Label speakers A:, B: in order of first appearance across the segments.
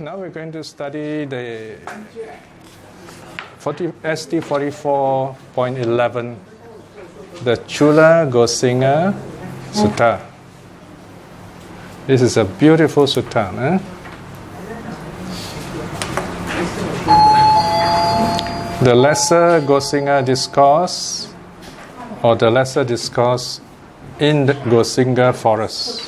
A: Now we're going to study the ST 44.11, the Cula Gosinga Sutta. This is a beautiful sutta. The lesser Gosinga discourse, or the lesser discourse in the Gosinga forest.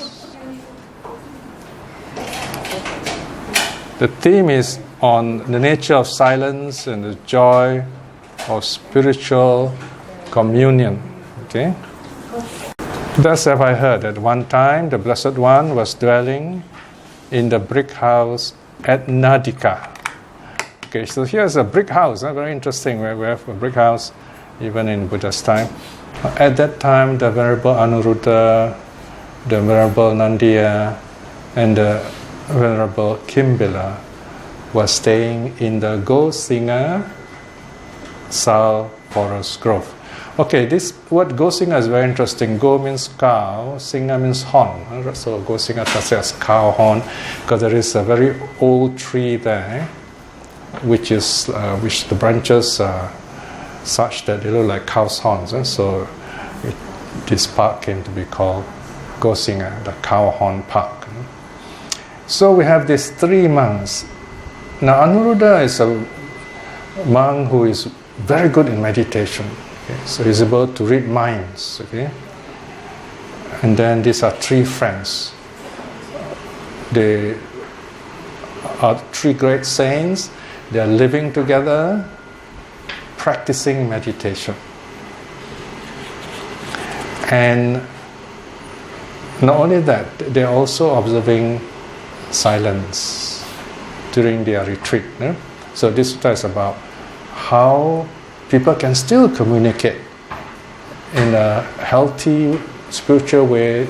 A: The theme is on the nature of silence and the joy of spiritual communion. Okay. Thus have I heard that one time the Blessed One was dwelling in the brick house at Nadika. Okay, so here's a brick house, very interesting. We have a brick house even in Buddha's time. At that time, the Venerable Anuruddha, the Venerable Nandiya, and the Venerable Kimbila was staying in the Gosinga Sal Forest Grove. Okay, this word Gosinga is very interesting. Go means cow, Singa means horn. So Gosinga translates cow horn, because there is a very old tree there, which the branches are such that they look like cow's horns. So this park came to be called Gosinga, the cow horn park. So we have these three monks. Now Anuruddha is a monk who is very good in meditation. Okay? So he's able to read minds. Okay? And then these are three friends. They are three great saints. They are living together, practicing meditation. And not only that, they are also observing silence during their retreat. So this sutta is about how people can still communicate in a healthy spiritual way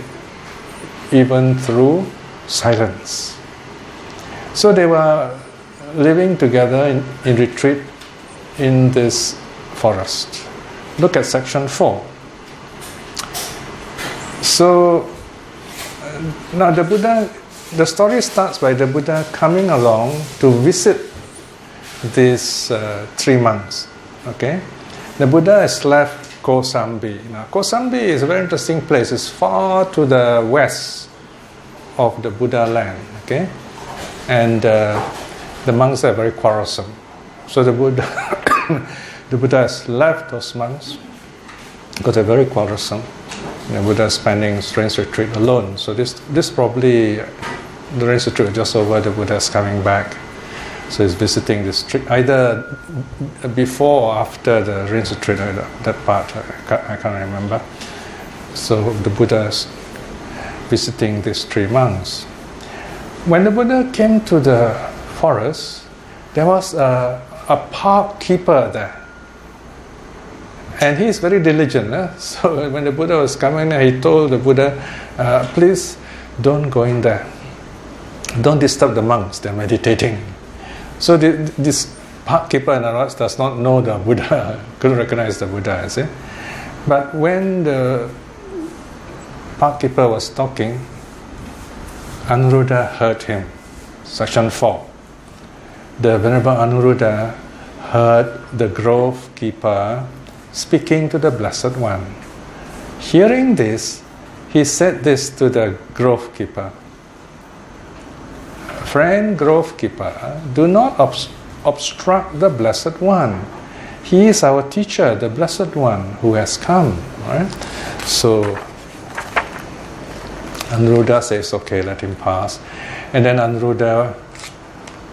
A: even through silence. So they were living together in retreat in this forest. Look at section 4. So now the story starts by the Buddha coming along to visit these three monks. Okay, the Buddha has left Kosambi. Now, Kosambi is a very interesting place. It's far to the west of the Buddha land. Okay, and the monks are very quarrelsome. So the Buddha has left those monks because they're very quarrelsome. The Buddha is spending rains retreat alone. So this probably the rains retreat is just over. The Buddha is coming back. So he's visiting this tree, either before or after the rains retreat, that part, I can't remember. So the Buddha is visiting these three monks. When the Buddha came to the forest, there was a park keeper there. And he is very diligent. So when the Buddha was coming, he told the Buddha, please don't go in there. Don't disturb the monks, they're meditating. So this park keeper in other words does not know the Buddha, couldn't recognize the Buddha, see? But when the park keeper was talking, Anuruddha heard him. Section 4. The Venerable Anuruddha heard the grove keeper speaking to the Blessed One. Hearing this, he said this to the grove keeper. Friend grove keeper, do not obstruct the Blessed One. He is our teacher, the Blessed One who has come. Right? So Anuruddha says, okay, let him pass. And then Anuruddha,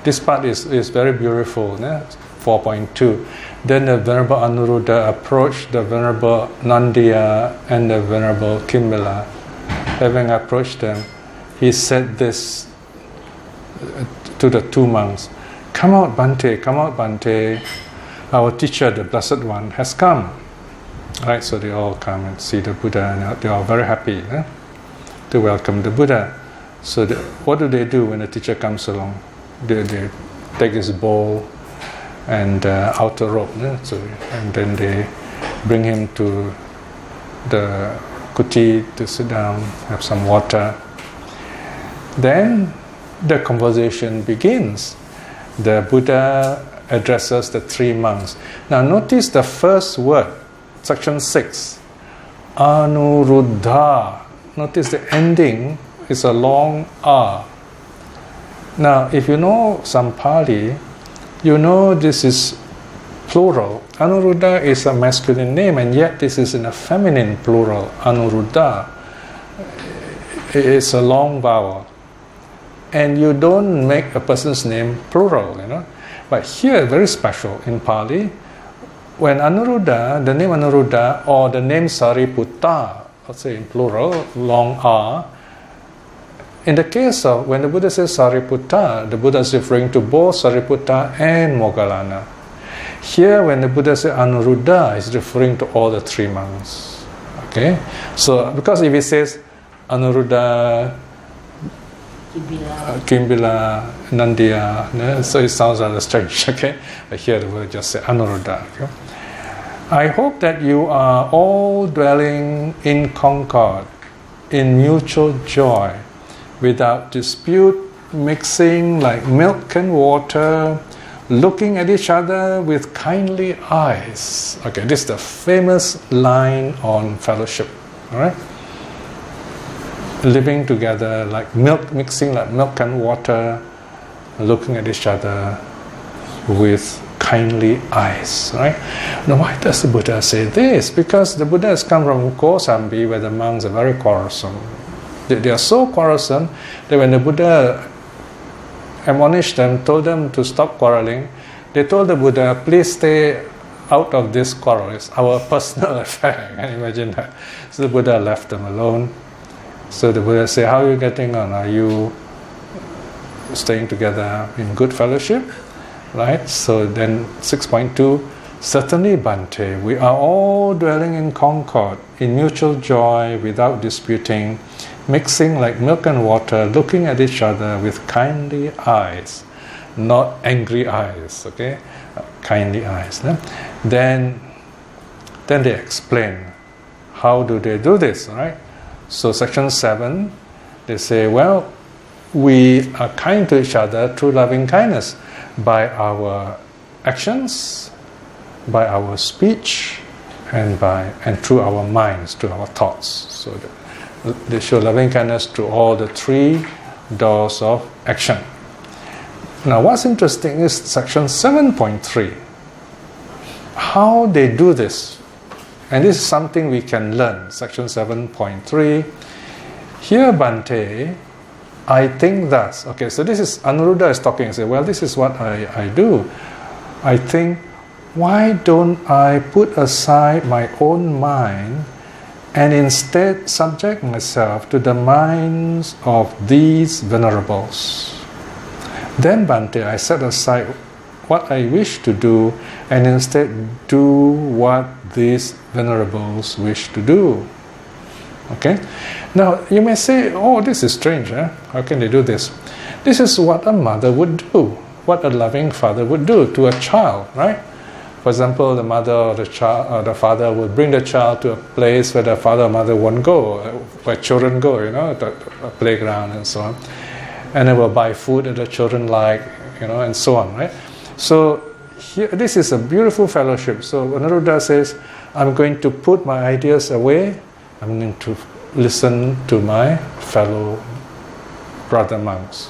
A: this part is very beautiful, 4.2. Then the Venerable Anuruddha approached the Venerable Nandiya and the Venerable Kimbila. Having approached them, he said this to the two monks, come out Bhante, our teacher, the Blessed One, has come. Right, so they all come and see the Buddha, and they are very happy to welcome the Buddha. So what do they do when the teacher comes along? They take his bowl and outer robe, and then they bring him to the kuti to sit down, have some water. Then the conversation begins. The Buddha addresses the three monks. Now notice the first word, section 6, Anuruddha. Notice the ending is a long R. Now if you know some Pali, you know this is plural. Anuruddha is a masculine name, and yet this is in a feminine plural, Anuruddha. It's a long vowel. And you don't make a person's name plural, But here, very special in Pali, when Anuruddha, the name Anuruddha, or the name Sariputta, let's say in plural, long R, in the case of when the Buddha says Sariputta, the Buddha is referring to both Sariputta and Moggallana. Here, when the Buddha says Anuruddha, he's referring to all the three monks. Okay? So, because if he says Anuruddha, Kimbila, Nandiya, so it sounds rather strange, okay? But here we'll just say Anuruddha. Okay? I hope that you are all dwelling in concord, in mutual joy, without dispute, mixing like milk and water, looking at each other with kindly eyes. Okay, this is the famous line on fellowship, all right? Living together like milk, mixing like milk and water, looking at each other with kindly eyes, right? Now why does the Buddha say this? Because the Buddha has come from Kosambi, where the monks are very quarrelsome. They are so quarrelsome that when the Buddha admonished them, told them to stop quarreling, they told the Buddha, please stay out of this quarrel. It's our personal affair. Can you imagine that? So the Buddha left them alone. So the Buddha said, how are you getting on? Are you staying together in good fellowship? Right? So then 6.2, certainly Bhante, we are all dwelling in concord, in mutual joy, without disputing, mixing like milk and water, looking at each other with kindly eyes, not angry eyes, okay? Kindly eyes. Then they explain, how do they do this, right? So section 7, they say, well, we are kind to each other through loving kindness by our actions, by our speech, and through our minds, through our thoughts. So they show loving kindness through all the three doors of action. Now what's interesting is section 7.3. How they do this. And this is something we can learn. Section 7.3. Here, Bhante, I think thus. Okay, so this is Anuruddha is talking and say, well, this is what I do. I think, why don't I put aside my own mind and instead subject myself to the minds of these venerables? Then, Bhante, I set aside what I wish to do and instead do what these venerables wish to do. Okay? Now, you may say, oh, this is strange. How can they do this? This is what a mother would do, what a loving father would do to a child, right? For example, the mother or the child or the father will bring the child to a place where the father or mother won't go, where children go, a playground and so on. And they will buy food that the children like, and so on, right? So here, this is a beautiful fellowship. So Anuruddha says, I'm going to put my ideas away. I'm going to listen to my fellow brother monks.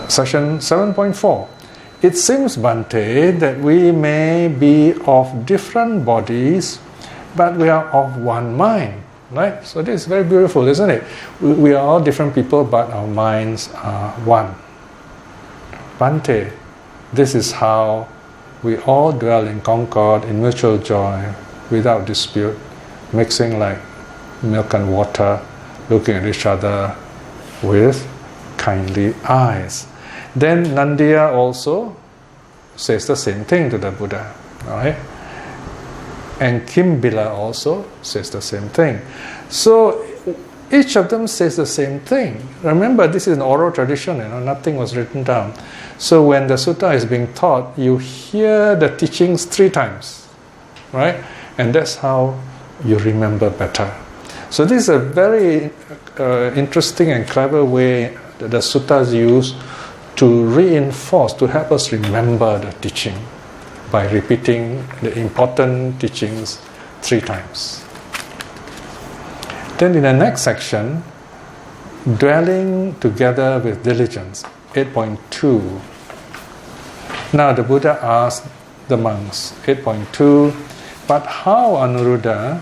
A: Section 7.4. It seems, Bhante, that we may be of different bodies, but we are of one mind. Right? So this is very beautiful, isn't it? We are all different people, but our minds are one. Bhante, this is how we all dwell in concord, in mutual joy, without dispute, mixing like milk and water, looking at each other with kindly eyes. Then Nandiya also says the same thing to the Buddha, right? And Kimbila also says the same thing. So each of them says the same thing. Remember, this is an oral tradition, nothing was written down. So when the sutta is being taught, you hear the teachings 3 times, right? And that's how you remember better. So this is a very interesting and clever way that the suttas use to reinforce, to help us remember the teaching by repeating the important teachings 3 times. Then in the next section, dwelling together with diligence, 8.2. Now the Buddha asked the monks, 8.2, but how, Anuruddha,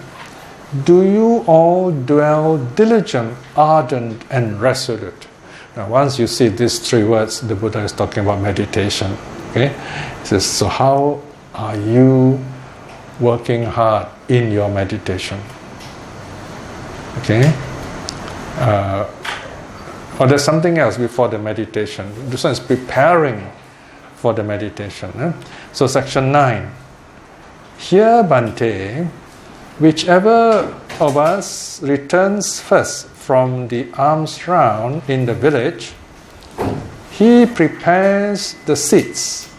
A: do you all dwell diligent, ardent, and resolute? Now, once you see these 3 words, the Buddha is talking about meditation. Okay, he says, so how are you working hard in your meditation? Okay, or there's something else before the meditation. This one is preparing for the meditation. So, section 9. Here, Bhante, whichever of us returns first from the alms round in the village, he prepares the seats,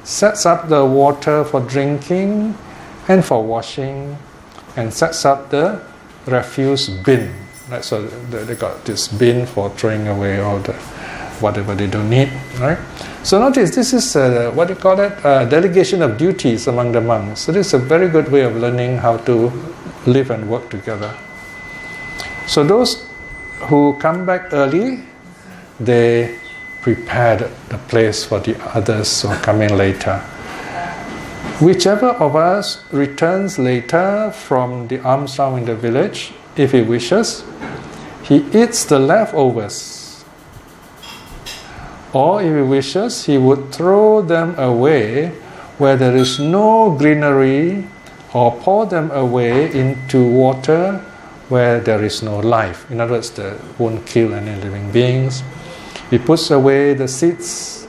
A: sets up the water for drinking and for washing, and sets up the refuse bin. Right? So they got this bin for throwing away all the whatever they don't need. Right? So notice this is what do you call it? Delegation of duties among the monks. So this is a very good way of learning how to live and work together. So those who come back early, they prepared the place for the others who are coming later. Whichever of us returns later from the alms round in the village, if he wishes, he eats the leftovers. Or if he wishes, he would throw them away where there is no greenery, or pour them away into water where there is no life. In other words, they won't kill any living beings. He puts away the seeds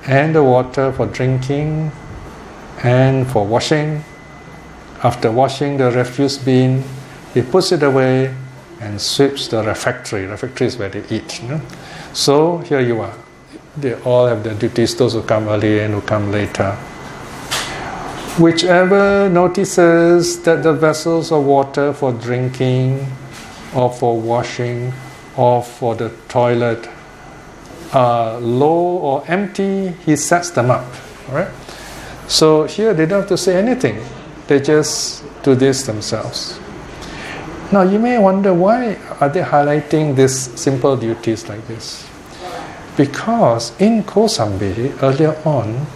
A: and the water for drinking and for washing. After washing the refuse bin, he puts it away and sweeps the refectory. Refectory is where they eat. So here you are. They all have their duties, those who come early and who come later. Whichever notices that the vessels of water for drinking or for washing or for the toilet are low or empty, he sets them up. Right? So here they don't have to say anything. They just do this themselves. Now you may wonder, why are they highlighting these simple duties like this? Because in Kosambi, earlier on,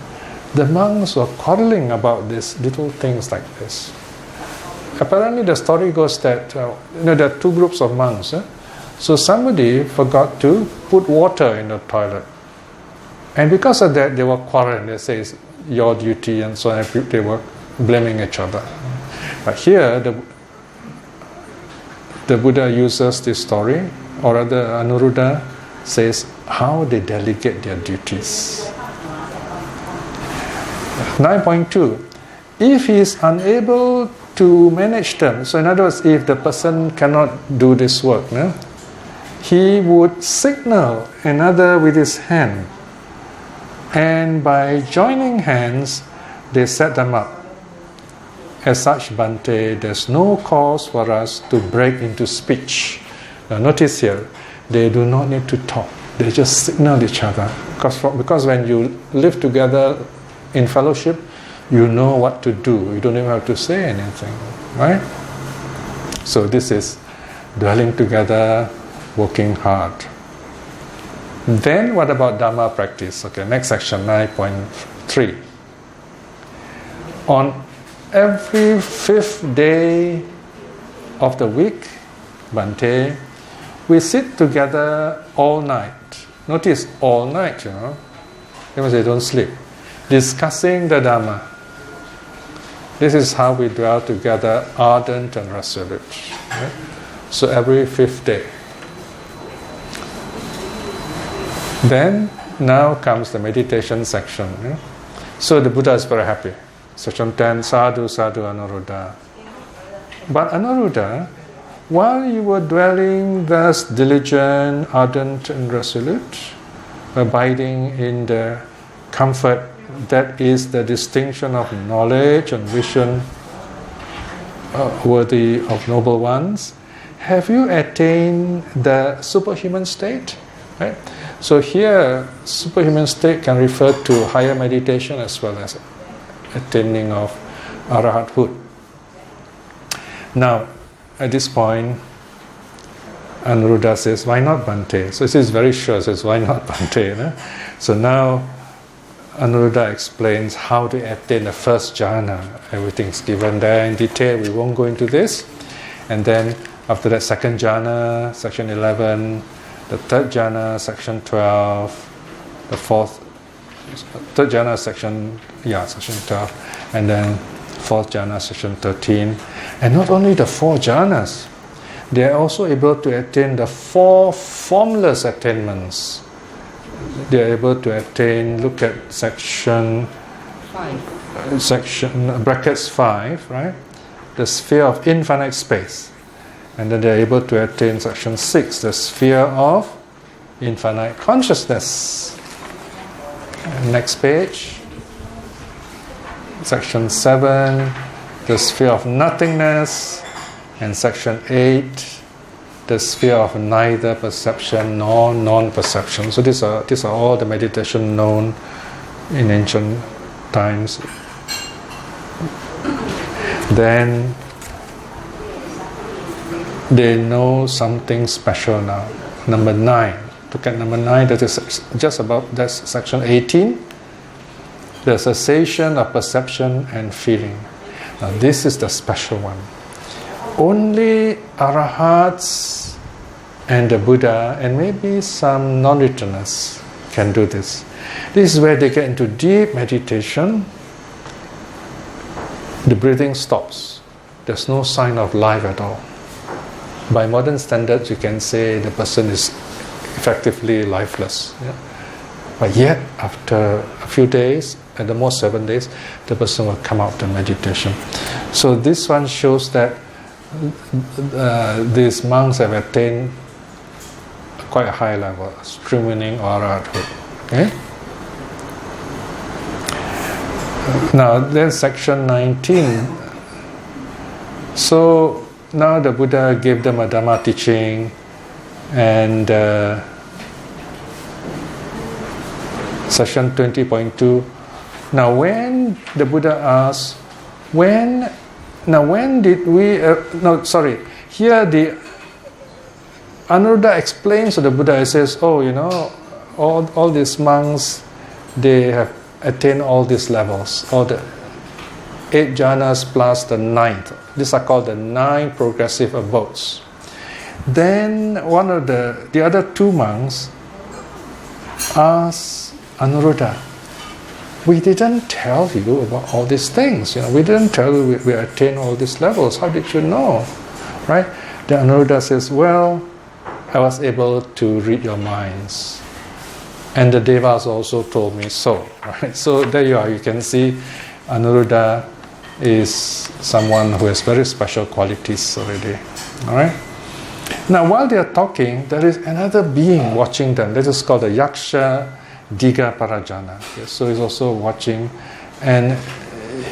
A: the monks were quarreling about these little things like this. Apparently the story goes that there are 2 groups of monks. So somebody forgot to put water in the toilet. And because of that, they were quarreling. They say it's your duty and so on. They were blaming each other. But here, the Buddha uses this story, or rather Anuruddha says how they delegate their duties. 9.2. If he is unable to manage them, so in other words, if the person cannot do this work, he would signal another with his hand, and by joining hands, they set them up. As such, Bhante, there's no cause for us to break into speech. Now notice here, they do not need to talk. They just signal each other. Because when you live together in fellowship, you know what to do. You don't even have to say anything. Right? So this is dwelling together, working hard. Then what about Dhamma practice? Okay, next section, 9.3. On every 5th day of the week, Bhante, we sit together all night. Notice all night, They must say don't sleep. Discussing the Dhamma. This is how we dwell together, ardent and resolute. Right? So every 5th day. Then, now comes the meditation section. So the Buddha is very happy. Section 10, Sadhu, Sadhu, Anuruddha. But Anuruddha, while you were dwelling thus diligent, ardent and resolute, abiding in the comfort that is the distinction of knowledge and vision worthy of noble ones, have you attained the superhuman state? Right? So here, superhuman state can refer to higher meditation as well as attaining of arahathood. Now, at this point, Anuruddha says, why not Bhante? So he says very sure, says, why not Bhante? No? So now Anuruddha explains how to attain the first jhana. Everything's given there in detail, we won't go into this. And then after that, second jhana, section 11, the third jhana, section 12, the third jhana, section 12, and then fourth jhana, section 13. And not only the 4 jhanas, they are also able to attain the 4 formless attainments. They are able to attain, look at section 5, brackets 5, right? The sphere of infinite space. And then they are able to attain section 6, the sphere of infinite consciousness. And next page, section 7, the sphere of nothingness. And section 8, the sphere of neither perception nor non-perception. So these are all the meditation known in ancient times. Then they know something special now. Number 9. Look at number 9. That is just about, that's section 18. The cessation of perception and feeling. Now this is the special one. Only arahats and the Buddha and maybe some non-returners can do this. This is where they get into deep meditation. The breathing stops. There's no sign of life at all. By modern standards, you can say the person is effectively lifeless. Yeah? But yet, after a few days, at the most 7 days, the person will come out of meditation. So this one shows that these monks have attained quite a high level, streamlining or arahathood. Okay? Now, then section 19. So now the Buddha gave them a Dhamma teaching, and section 20.2. Now, when the Buddha asks, when did we? Here the Anuruddha explains to the Buddha. He says, all these monks, they have attained all these levels, all the 8 jhanas plus the 9th. These are called the 9 progressive abodes. Then one of the other 2 monks asked Anuruddha, we didn't tell you about all these things. We didn't tell you we attained all these levels. How did you know? Right? Then Anuruddha says, well, I was able to read your minds. And the Devas also told me so. Right? So there you are. You can see Anuruddha is someone who has very special qualities already. All right? Now, while they are talking, there is another being watching them. This is called the Yaksha Diga Parajana. Okay, so he's also watching, and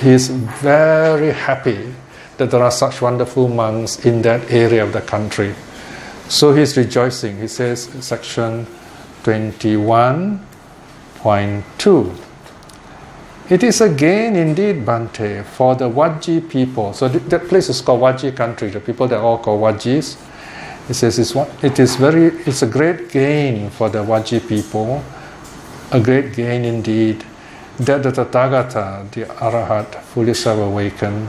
A: he's very happy that there are such wonderful monks in that area of the country. So he's rejoicing. He says, section 21.2. It is a gain indeed, Bhante, for the Vajji people. So that place is called Vajji country. The people that are all called Vajjis. He says it's a great gain for the Vajji people. A great gain indeed, that the Tathagata, the Arahat, fully self-awakened,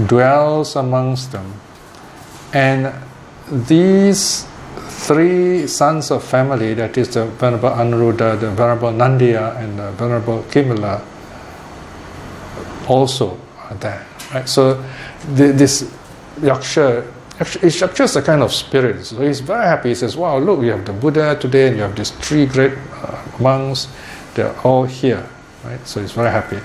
A: dwells amongst them. And these 3 sons of family, that is the Venerable Anuruddha, the Venerable Nandiya, and the Venerable Kimala, also are there. Right? So this Yaksha is a kind of spirit. So he's very happy. He says, wow, look, you have the Buddha today, and you have these 3 great monks. They're all here. Right? So he's very happy.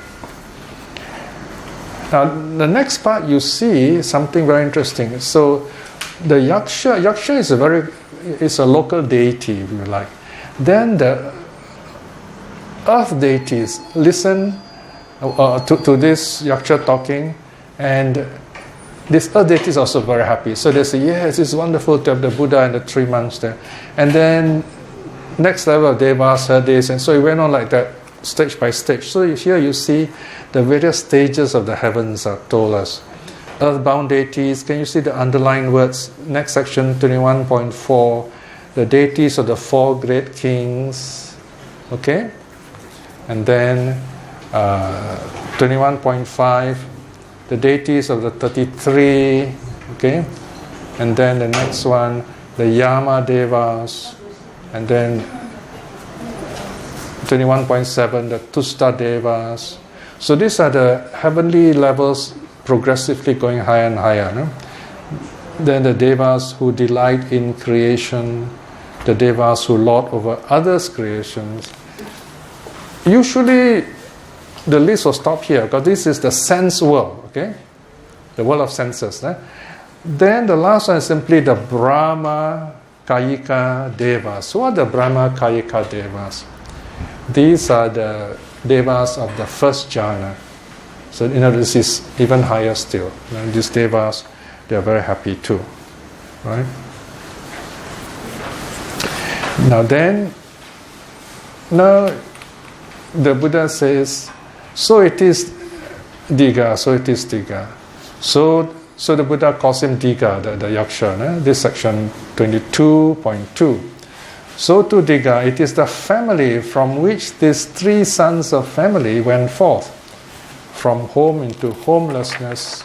A: Now, the next part you see something very interesting. So the Yaksha is a local deity, if you like. Then the earth deities listen to this Yaksha talking, and this earth deity is also very happy. So they say, yes, it's wonderful to have the Buddha and the 3 monks there. And then next level of devas, hadis, and so it went on like that, stage by stage. So here you see the various stages of the heavens are told us. Earthbound deities, can you see the underlying words? Next section, 21.4, the deities of the 4 great kings, okay? And then 21.5, the deities of the 33, okay? And then the next one, the Yama Devas, and then 21.7, the Tusta Devas. So these are the heavenly levels progressively going higher and higher. No? Then the Devas who delight in creation, the Devas who lord over others' creations. Usually the list will stop here because this is the sense world, okay? The world of senses. Then the last one is simply the Brahma Kayika Devas. Who are the Brahma Kayika Devas? These are the Devas of the first jhana. So in other words, this is even higher still. And these Devas, they are very happy too. Right? Now the Buddha says, so it is Diga, so it is Diga. So the Buddha calls him Diga, the Yaksha, this section 22.2. So to Diga, it is the family from which these 3 sons of family went forth, from home into homelessness.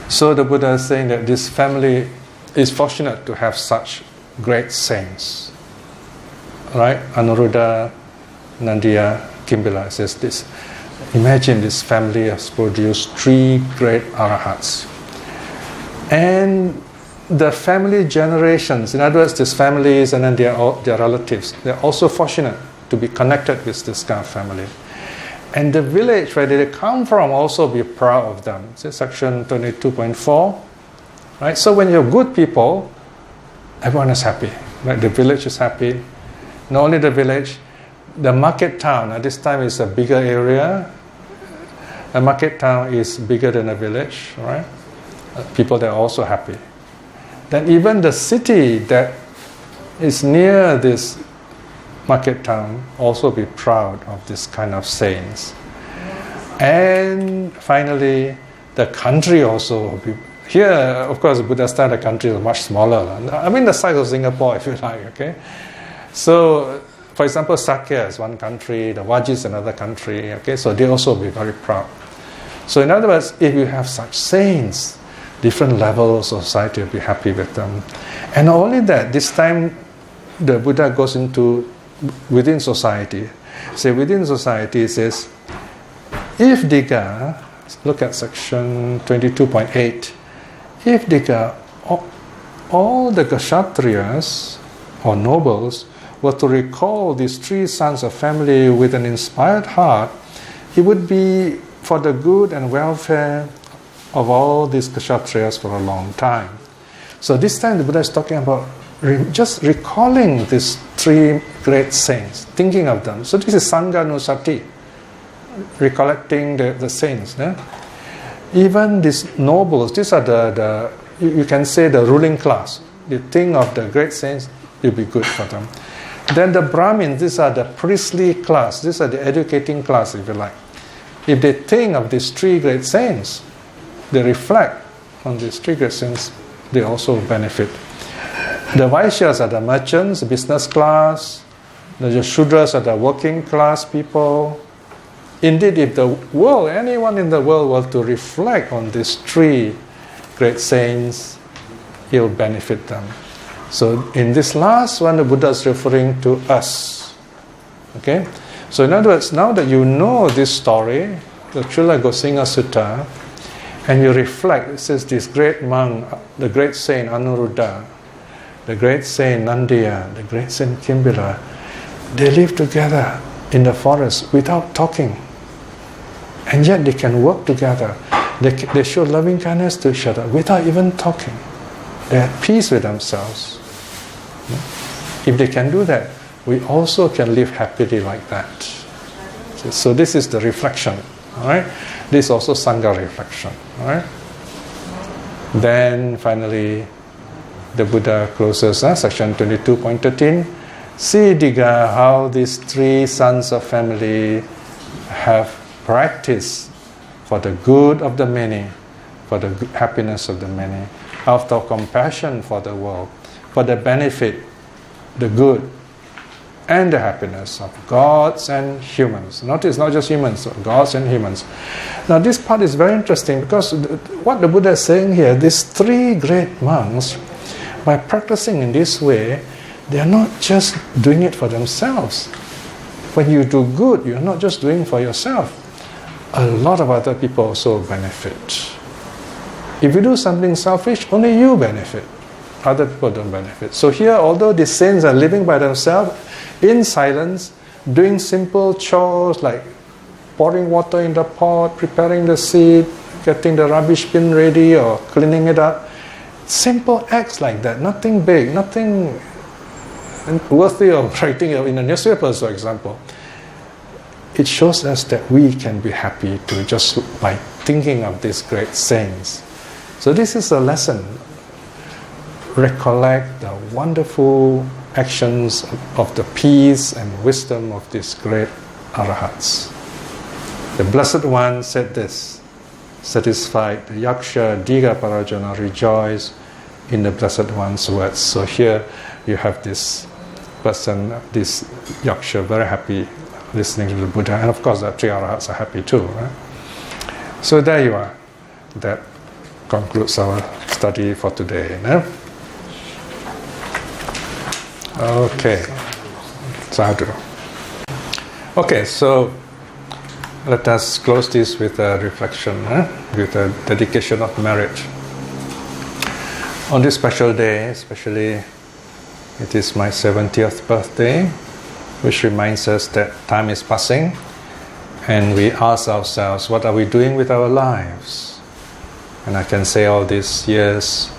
A: So the Buddha is saying that this family is fortunate to have such great saints. Right? Anuruddha, Nandiya, Kimbila says this. Imagine this family has produced 3 great arahats. And the family generations, in other words, these families and then their relatives, they're also fortunate to be connected with this kind of family. And the village where they come from also be proud of them. See section 22.4. Right? So when you have good people, everyone is happy. Right? The village is happy. Not only the village, the market town, at this time is a bigger area. A market town is bigger than a village, right? People that are also happy. Then even the city that is near this market town also be proud of this kind of saints. And finally, the country also will be. Here, of course, Buddha's time, the country is much smaller. I mean, the size of Singapore, if you like, okay? So, for example, Sakya is one country, the Wajis is another country, okay? So they also will be very proud. So in other words, if you have such saints, different levels of society will be happy with them. And not only that, this time the Buddha goes into within society. So within society it says, if Diga, look at section 22.8, if Diga, all the Kshatriyas or nobles were to recall these 3 sons of family with an inspired heart, it would be for the good and welfare of all these Kshatriyas for a long time. So this time the Buddha is talking about just recalling these 3 great saints, thinking of them. So this is Sangha Nusati, recollecting the saints. Even these nobles, these are you can say the ruling class. You think of the great saints, it will be good for them. Then the Brahmins, these are the priestly class, these are the educating class, if you like. If they think of these 3 great saints, they reflect on these 3 great saints, they also benefit. The Vaishyas are the merchants, the business class. The Shudras are the working class people. Indeed, if the world, anyone in the world were to reflect on these 3 great saints, it will benefit them. So in this last one, the Buddha is referring to us. Okay? So in other words, now that you know this story, the Cula Gosinga Sutta, and you reflect, it says this great monk, the great saint Anuruddha, the great saint Nandiya, the great saint Kimbila, they live together in the forest without talking. And yet they can work together. They show loving kindness to each other without even talking. They're at peace with themselves. If they can do that, we also can live happily like that. So this is the reflection. All right? This is also Sangha reflection. All right? Then finally, the Buddha closes section 22.13. See, Digha, how these three sons of family have practiced for the good of the many, for the happiness of the many, out of compassion for the world, for the benefit, the good, and the happiness of gods and humans. Notice, not just humans, gods and humans. Now this part is very interesting because what the Buddha is saying here, these three great monks, by practicing in this way, they are not just doing it for themselves. When you do good, you are not just doing for yourself. A lot of other people also benefit. If you do something selfish, only you benefit. Other people don't benefit. So here, although the saints are living by themselves, in silence, doing simple chores like pouring water in the pot, preparing the seed, getting the rubbish bin ready or cleaning it up. Simple acts like that, nothing big, nothing worthy of writing in the newspapers, for example. It shows us that we can be happy to just by thinking of these great saints. So this is a lesson. Recollect the wonderful actions of the peace and wisdom of these great arahats. The Blessed One said this, satisfied, the Yaksha Digha Parajana rejoice in the Blessed One's words. So here you have this person, this Yaksha, very happy listening to the Buddha, and of course the three arahats are happy too. Right? So there you are. That concludes our study for today. No? Okay. Sadhu. Okay, so let us close this with a reflection, with a dedication of merit. On this special day, especially it is my 70th birthday, which reminds us that time is passing, and we ask ourselves, what are we doing with our lives? And I can say all these years,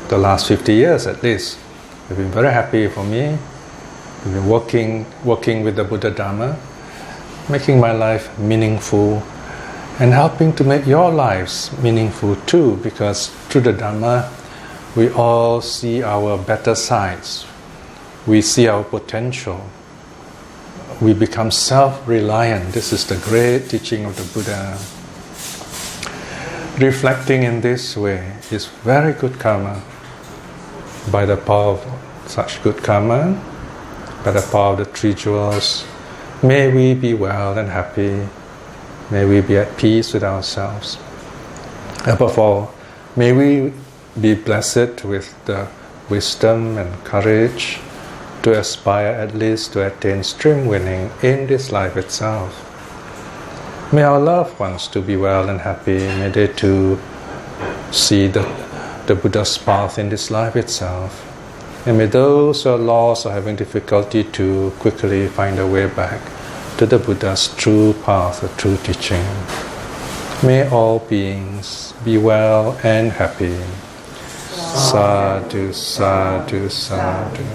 A: the last 50 years at least, have been very happy for me. I've been working with the Buddha Dharma, making my life meaningful, and helping to make your lives meaningful too, because through the Dharma, we all see our better sides. We see our potential. We become self-reliant. This is the great teaching of the Buddha. Reflecting in this way is very good karma. By the power of such good karma, by the power of the three jewels, may we be well and happy. May we be at peace with ourselves. Above all, may we be blessed with the wisdom and courage to aspire at least to attain stream winning in this life itself. May our loved ones to be well and happy. May they too see the Buddha's path in this life itself. And may those who are lost or having difficulty to quickly find their way back to the Buddha's true path, the true teaching. May all beings be well and happy. Sadhu, sadhu, sadhu.